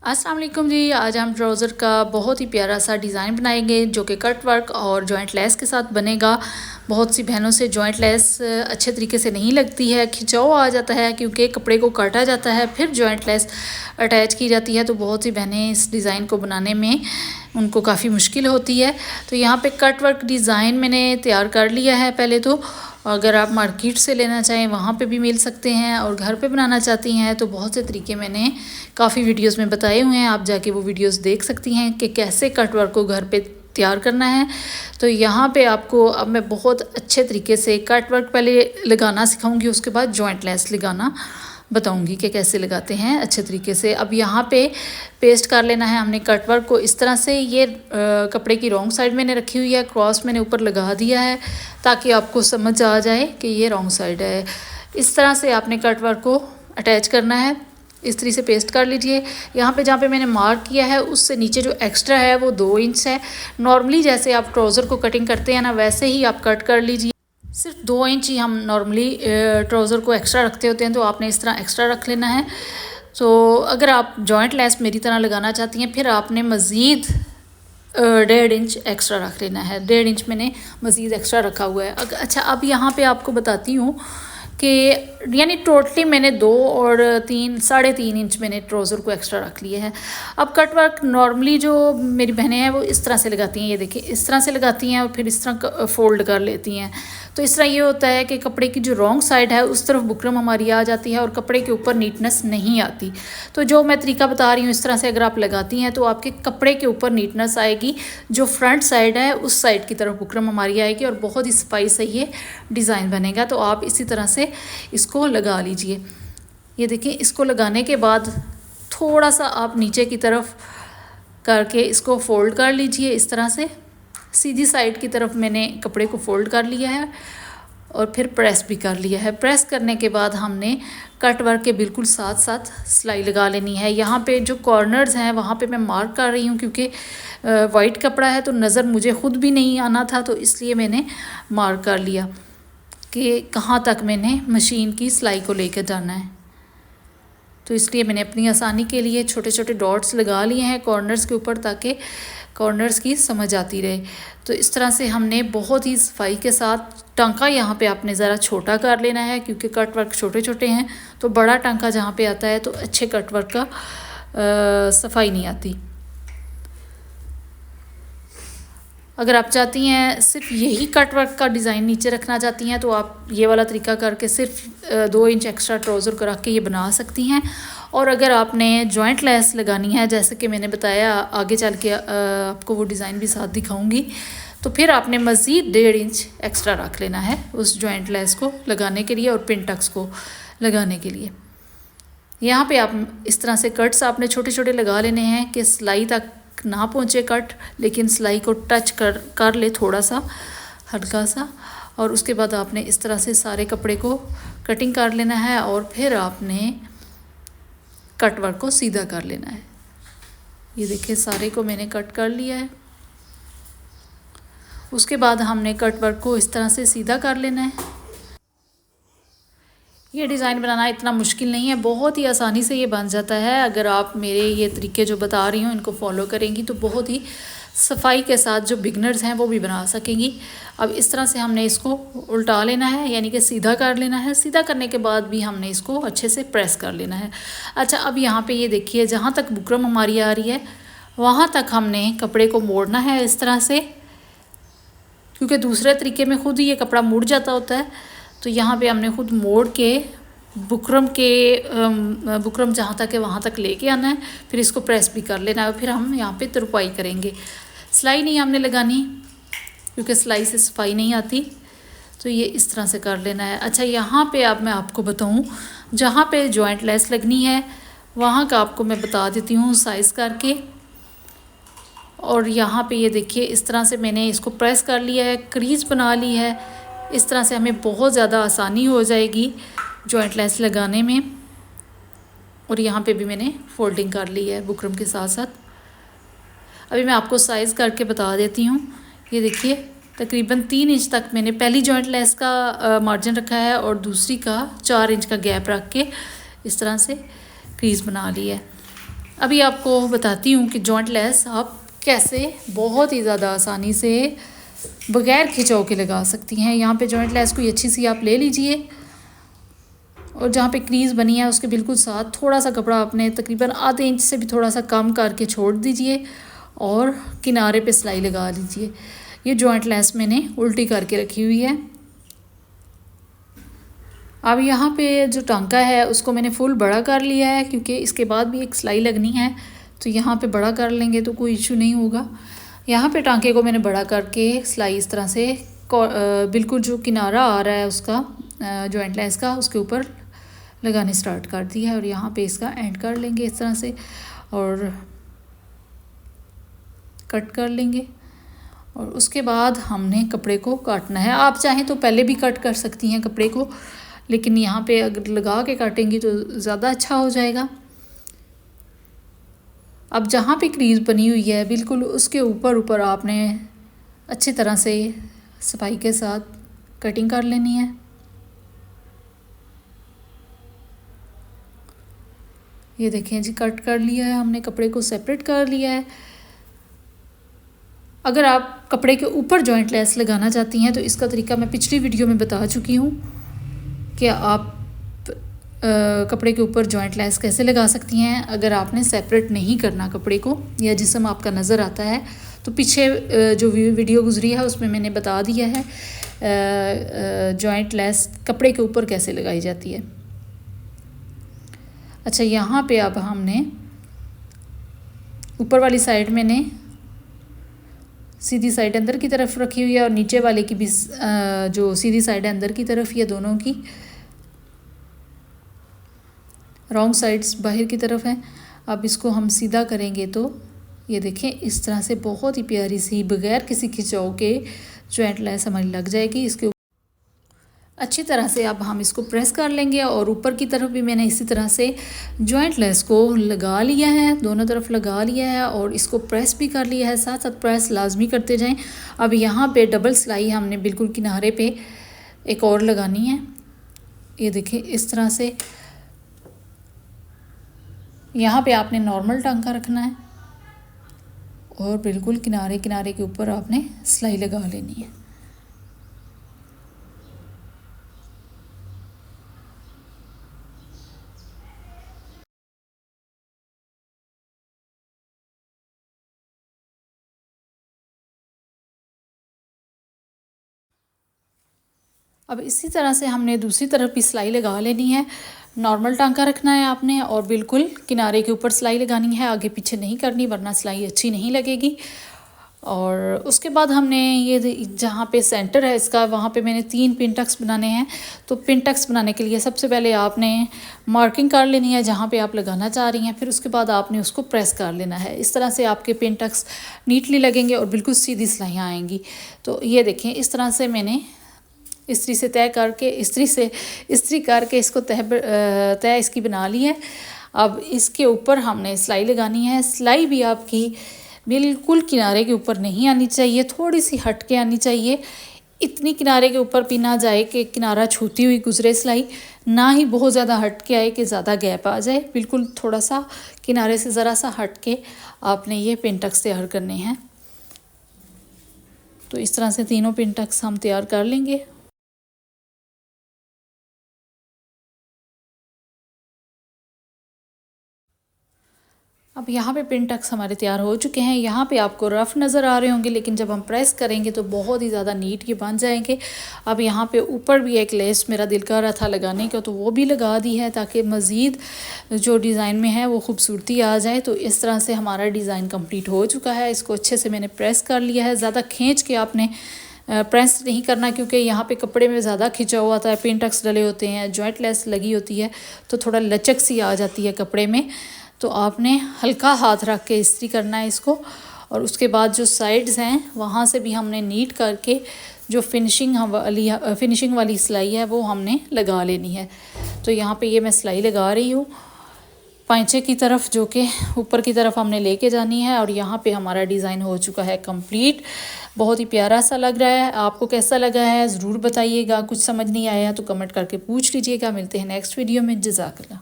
अस्सलाम वालेकुम जी। आज हम ट्राउज़र का बहुत ही प्यारा सा डिज़ाइन बनाएंगे जो कि कट वर्क और जॉइंट लेस के साथ बनेगा। बहुत सी बहनों से जॉइंट लेस अच्छे तरीके से नहीं लगती है, खिंचाव आ जाता है क्योंकि कपड़े को काटा जाता है फिर जॉइंट लेस अटैच की जाती है। तो बहुत सी बहनें इस डिज़ाइन को बनाने में उनको काफ़ी मुश्किल होती है। तो यहाँ पे कट वर्क डिज़ाइन मैंने तैयार कर लिया है। पहले तो अगर आप मार्केट से लेना चाहें वहाँ पे भी मिल सकते हैं, और घर पे बनाना चाहती हैं तो बहुत से तरीके मैंने काफ़ी वीडियोस में बताए हुए हैं। आप जाके वो वीडियोस देख सकती हैं कि कैसे कट वर्क को घर पे तैयार करना है। तो यहाँ पे आपको अब मैं बहुत अच्छे तरीके से कट वर्क पहले लगाना सिखाऊंगी, उसके बाद जॉइंट लेस लगाना बताऊंगी कि कैसे लगाते हैं अच्छे तरीके से। अब यहाँ पे पेस्ट कर लेना है हमने कट वर्क को इस तरह से। ये कपड़े की रॉन्ग साइड मैंने रखी हुई है, क्रॉस मैंने ऊपर लगा दिया है ताकि आपको समझ आ जाए कि ये रॉन्ग साइड है। इस तरह से आपने कट वर्क को अटैच करना है। इस तरह से पेस्ट कर लीजिए। यहाँ पे जहाँ पे मैंने मार्क किया है उससे नीचे जो एक्स्ट्रा है वो 2 इंच है। नॉर्मली जैसे आप ट्राउज़र को कटिंग करते हैं ना, वैसे ही आप कट कर लीजिए। सिर्फ 2 इंच ही हम नॉर्मली ट्राउज़र को एक्स्ट्रा रखते होते हैं, तो आपने इस तरह एक्स्ट्रा रख लेना है। तो अगर आप जॉइंट लेस मेरी तरह लगाना चाहती हैं फिर आपने मज़ीद 1.5 इंच एक्स्ट्रा रख लेना है। 1.5 इंच मैंने मज़ीद एक्स्ट्रा रखा हुआ है। अच्छा, अब यहाँ पे आपको बताती हूँ कि यानी टोटली मैंने 2 और 3 3.5 इंच मैंने ट्राउज़र को एक्स्ट्रा रख लिए हैं। अब कट वर्क नॉर्मली जो मेरी बहनें हैं वो इस तरह से लगाती हैं, ये देखिए इस तरह से लगाती हैं और फिर इस तरह फोल्ड कर लेती हैं। तो इस तरह ये होता है कि कपड़े की जो रॉन्ग साइड है उस तरफ बुकरम हमारी आ जाती है और कपड़े के ऊपर नीटनेस नहीं आती। तो जो मैं तरीका बता रही हूँ इस तरह से अगर आप लगाती हैं तो आपके कपड़े के ऊपर नीटनेस आएगी। जो फ्रंट साइड है उस साइड की तरफ बुकरम हमारी आएगी और बहुत ही सफाई से ये डिज़ाइन बनेगा। तो आप इसी तरह से इसको लगा लीजिए। ये देखिए, इसको लगाने के बाद थोड़ा सा आप नीचे की तरफ करके इसको फोल्ड कर लीजिए। इस तरह से सीधी साइड की तरफ मैंने कपड़े को फोल्ड कर लिया है और फिर प्रेस भी कर लिया है। प्रेस करने के बाद हमने कट वर्क के बिल्कुल साथ साथ सिलाई लगा लेनी है। यहाँ पे जो कॉर्नर्स हैं वहाँ पे मैं मार्क कर रही हूँ क्योंकि वाइट कपड़ा है तो नज़र मुझे ख़ुद भी नहीं आना था, तो इसलिए मैंने मार्क कर लिया कि कहाँ तक मैंने मशीन की सिलाई को लेकर जाना है। तो इसलिए मैंने अपनी आसानी के लिए छोटे छोटे डॉट्स लगा लिए हैं कॉर्नर्स के ऊपर ताकि कॉर्नर्स की समझ आती रहे। तो इस तरह से हमने बहुत ही सफाई के साथ टांका यहाँ पे आपने ज़रा छोटा कर लेना है क्योंकि कट वर्क छोटे छोटे हैं। तो बड़ा टांका जहाँ पे आता है तो अच्छे कट वर्क का सफाई नहीं आती। अगर आप चाहती हैं सिर्फ यही कट वर्क का डिज़ाइन नीचे रखना चाहती हैं तो आप ये वाला तरीका करके सिर्फ 2 इंच एक्स्ट्रा ट्राउज़र को रख के ये बना सकती हैं। और अगर आपने जॉइंट लेस लगानी है जैसे कि मैंने बताया, आगे चल के आपको वो डिज़ाइन भी साथ दिखाऊंगी, तो फिर आपने मज़ीद 1.5 इंच एक्स्ट्रा रख लेना है उस जॉइंट लेस को लगाने के लिए और पिन टक्स को लगाने के लिए। यहाँ पे आप इस तरह से कट्स आपने छोटे छोटे लगा लेने हैं कि सिलाई तक ना पहुँचे कट, लेकिन सिलाई को टच कर ले थोड़ा सा हल्का सा। और उसके बाद आपने इस तरह से सारे कपड़े को कटिंग कर लेना है और फिर आपने कट वर्क को सीधा कर लेना है। ये देखिए सारे को मैंने कट कर लिया है। उसके बाद हमने कट वर्क को इस तरह से सीधा कर लेना है। ये डिज़ाइन बनाना इतना मुश्किल नहीं है, बहुत ही आसानी से ये बन जाता है। अगर आप मेरे ये तरीके जो बता रही हूँ इनको फॉलो करेंगी तो बहुत ही सफाई के साथ जो बिगनर्स हैं वो भी बना सकेंगी। अब इस तरह से हमने इसको उल्टा लेना है, यानी कि सीधा कर लेना है। सीधा करने के बाद भी हमने इसको अच्छे से प्रेस कर लेना है। अच्छा, अब यहाँ पे ये देखिए जहाँ तक बुकरम हमारी आ रही है वहाँ तक हमने कपड़े को मोड़ना है इस तरह से, क्योंकि दूसरे तरीके में खुद ही ये कपड़ा मुड़ जाता होता है। तो यहाँ पे हमने खुद मोड़ के बुकरम जहाँ तक है वहाँ तक लेके आना है, फिर इसको प्रेस भी कर लेना है। फिर हम यहाँ पे तुरपाई करेंगे, सिलाई नहीं हमने लगानी क्योंकि सिलाई से सफाई नहीं आती। तो ये इस तरह से कर लेना है। अच्छा, यहाँ पे अब मैं आपको बताऊँ जहाँ पे जॉइंट लेस लगनी है वहाँ का आपको मैं बता देती हूँ साइज़ करके। और यहाँ पे ये देखिए इस तरह से मैंने इसको प्रेस कर लिया है, क्रीज बना ली है। इस तरह से हमें बहुत ज़्यादा आसानी हो जाएगी जॉइंट लेस लगाने में। और यहाँ पे भी मैंने फोल्डिंग कर ली है बुकरम के साथ साथ। अभी मैं आपको साइज़ करके बता देती हूँ। ये देखिए तकरीबन 3 इंच तक मैंने पहली जॉइंट लेस का मार्जिन रखा है और दूसरी का 4 इंच का गैप रख के इस तरह से क्रीज बना ली है। अभी आपको बताती हूँ कि जॉइंट लेस आप कैसे बहुत ही ज़्यादा आसानी से बगैर खिंचाव के लगा सकती हैं। यहाँ पे जॉइंट लेस कोई अच्छी सी आप ले लीजिए और जहाँ पे क्रीज़ बनी है उसके बिल्कुल साथ थोड़ा सा कपड़ा अपने तकरीबन आधे इंच से भी थोड़ा सा कम करके छोड़ दीजिए और किनारे पे सिलाई लगा लीजिए। ये जॉइंट लेस मैंने उल्टी करके रखी हुई है। अब यहाँ पे जो टांका है उसको मैंने फुल बड़ा कर लिया है क्योंकि इसके बाद भी एक सिलाई लगनी है, तो यहाँ पे बड़ा कर लेंगे तो कोई इशू नहीं होगा। यहाँ पे टांके को मैंने बड़ा करके सिलाई इस तरह से बिल्कुल जो किनारा आ रहा है उसका जॉइंट लेस का उसके ऊपर लगाने स्टार्ट कर दिया है और यहाँ पे इसका एंड कर लेंगे इस तरह से और कट कर लेंगे। और उसके बाद हमने कपड़े को काटना है। आप चाहें तो पहले भी कट कर सकती हैं कपड़े को, लेकिन यहाँ पे अगर लगा के काटेंगी तो ज़्यादा अच्छा हो जाएगा। अब जहाँ पे क्रीज बनी हुई है बिल्कुल उसके ऊपर आपने अच्छी तरह से सफाई के साथ कटिंग कर लेनी है। ये देखें जी, कट कर लिया है हमने, कपड़े को सेपरेट कर लिया है। अगर आप कपड़े के ऊपर जॉइंट लेस लगाना चाहती हैं तो इसका तरीका मैं पिछली वीडियो में बता चुकी हूँ कि आप कपड़े के ऊपर जॉइंट लेस कैसे लगा सकती हैं। अगर आपने सेपरेट नहीं करना कपड़े को या जिस्म आपका नज़र आता है तो पीछे जो वीडियो गुजरी है उसमें मैंने बता दिया है जॉइंट लेस कपड़े के ऊपर कैसे लगाई जाती है। अच्छा, यहाँ पे अब हमने ऊपर वाली साइड मैंने सीधी साइड अंदर की तरफ रखी हुई है और नीचे वाले की भी जो सीधी साइड है अंदर की तरफ, ये दोनों की रॉन्ग साइड्स बाहर की तरफ हैं। अब इसको हम सीधा करेंगे तो ये देखें इस तरह से बहुत ही प्यारी सी बगैर किसी खिंचाव के जॉइंट लेस हमारी लग जाएगी। इसके अच्छी तरह से अब हम इसको प्रेस कर लेंगे और ऊपर की तरफ भी मैंने इसी तरह से जॉइंट लेस को लगा लिया है, दोनों तरफ लगा लिया है और इसको प्रेस भी कर लिया है। साथ साथ प्रेस लाजमी करते जाएं। अब यहाँ पे डबल सिलाई हमने बिल्कुल किनारे पे एक और लगानी है। ये देखिए इस तरह से यहाँ पे आपने नॉर्मल टांका रखना है और बिल्कुल किनारे किनारे के ऊपर आपने सिलाई लगा लेनी है। अब इसी तरह से हमने दूसरी तरफ भी सिलाई लगा लेनी है। नॉर्मल टांका रखना है आपने और बिल्कुल किनारे के ऊपर सिलाई लगानी है, आगे पीछे नहीं करनी वरना सिलाई अच्छी नहीं लगेगी। और उसके बाद हमने ये जहाँ पे सेंटर है इसका वहाँ पे मैंने 3 पिन टक्स बनाने हैं। तो पिन टक्स बनाने के लिए सबसे पहले आपने मार्किंग कर लेनी है जहाँ पे आप लगाना चाह रही हैं, फिर उसके बाद आपने उसको प्रेस कर लेना है। इस तरह से आपके पिन टक्स नीटली लगेंगे और बिल्कुल सीधी सिलाइयाँ आएंगी। तो ये देखें इस तरह से मैंने इस्त्री से तय करके इस्त्री करके इसको तय इसकी बना ली है। अब इसके ऊपर हमने सिलाई लगानी है। सिलाई भी आपकी बिल्कुल किनारे के ऊपर नहीं आनी चाहिए, थोड़ी सी हट के आनी चाहिए। इतनी किनारे के ऊपर भी ना जाए कि किनारा छूती हुई गुजरे सिलाई, ना ही बहुत ज़्यादा हट के आए कि ज़्यादा गैप आ जाए। बिल्कुल थोड़ा सा किनारे से ज़रा सा हट के आपने ये पिन टक्स तैयार करने हैं। तो इस तरह से तीनों पिन टक्स हम तैयार कर लेंगे। अब यहाँ पे पिन टक्स हमारे तैयार हो चुके हैं। यहाँ पे आपको रफ़ नज़र आ रहे होंगे लेकिन जब हम प्रेस करेंगे तो बहुत ही ज़्यादा नीट ये बन जाएंगे। अब यहाँ पे ऊपर भी एक लेस मेरा दिल कर रहा था लगाने का, तो वो भी लगा दी है ताकि मज़ीद जो डिज़ाइन में है वो खूबसूरती आ जाए। तो इस तरह से हमारा डिज़ाइन कम्प्लीट हो चुका है। इसको अच्छे से मैंने प्रेस कर लिया है। ज़्यादा खींच के आपने प्रेस नहीं करना क्योंकि यहाँ पे कपड़े में ज़्यादा खिंचा हुआ था, पिन टक्स डले होते हैं, जॉइंट लेस लगी होती है तो थोड़ा लचक सी आ जाती है कपड़े में। तो आपने हल्का हाथ रख के इस्त्री करना है इसको। और उसके बाद जो साइड्स हैं वहाँ से भी हमने नीट करके जो फिनिशिंग वाली सिलाई है वो हमने लगा लेनी है। तो यहाँ पे ये मैं सिलाई लगा रही हूँ पांचे की तरफ, जो कि ऊपर की तरफ हमने लेके जानी है। और यहाँ पे हमारा डिज़ाइन हो चुका है कंप्लीट। बहुत ही प्यारा सा लग रहा है। आपको कैसा लगा है ज़रूर बताइएगा। कुछ समझ नहीं आया तो कमेंट करके पूछ लीजिएगा। मिलते हैं नेक्स्ट वीडियो में। जज़ाकल्लाह।